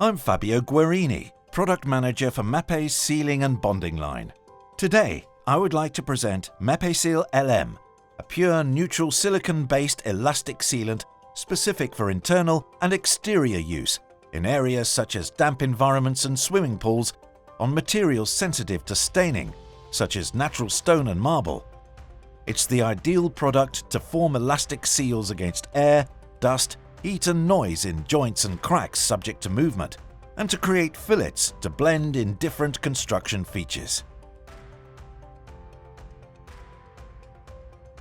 I'm Fabio Guerini, Product Manager for Mapei's sealing and bonding line. Today, I would like to present Mapesil LM, a pure neutral silicon-based elastic sealant specific for internal and exterior use in areas such as damp environments and swimming pools, on materials sensitive to staining, such as natural stone and marble. It's the ideal product to form elastic seals against air, dust, heat and noise in joints and cracks subject to movement, and to create fillets to blend in different construction features.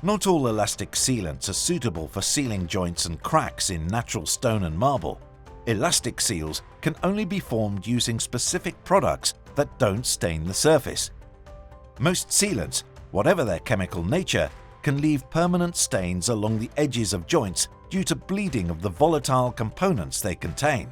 Not all elastic sealants are suitable for sealing joints and cracks in natural stone and marble. Elastic seals can only be formed using specific products that don't stain the surface. Most sealants, whatever their chemical nature, can leave permanent stains along the edges of joints due to bleeding of the volatile components they contain.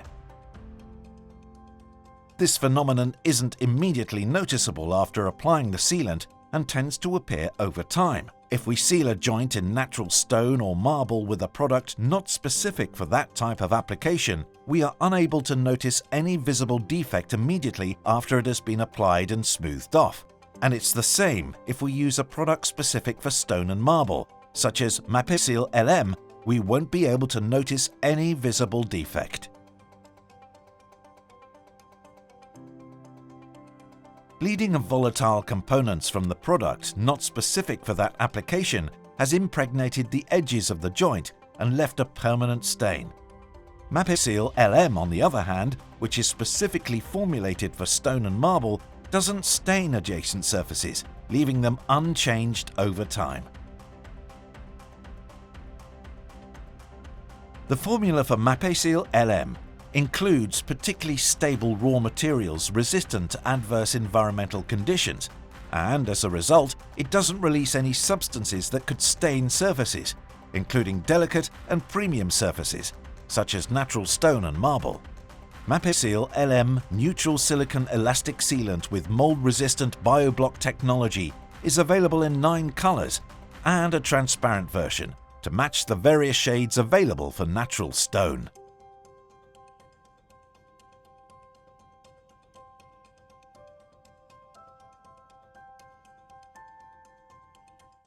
This phenomenon isn't immediately noticeable after applying the sealant and tends to appear over time. If we seal a joint in natural stone or marble with a product not specific for that type of application, we are unable to notice any visible defect immediately after it has been applied and smoothed off. And it's the same if we use a product specific for stone and marble, such as Mapesil LM, we won't be able to notice any visible defect. Bleeding of volatile components from the product not specific for that application has impregnated the edges of the joint and left a permanent stain. Mapesil LM, on the other hand, which is specifically formulated for stone and marble, doesn't stain adjacent surfaces, leaving them unchanged over time. The formula for Mapesil LM includes particularly stable raw materials resistant to adverse environmental conditions, and as a result, it doesn't release any substances that could stain surfaces, including delicate and premium surfaces, such as natural stone and marble. Mapesil LM Neutral Silicon Elastic Sealant with mold-resistant BioBlock technology is available in 9 colors and a transparent version to match the various shades available for natural stone.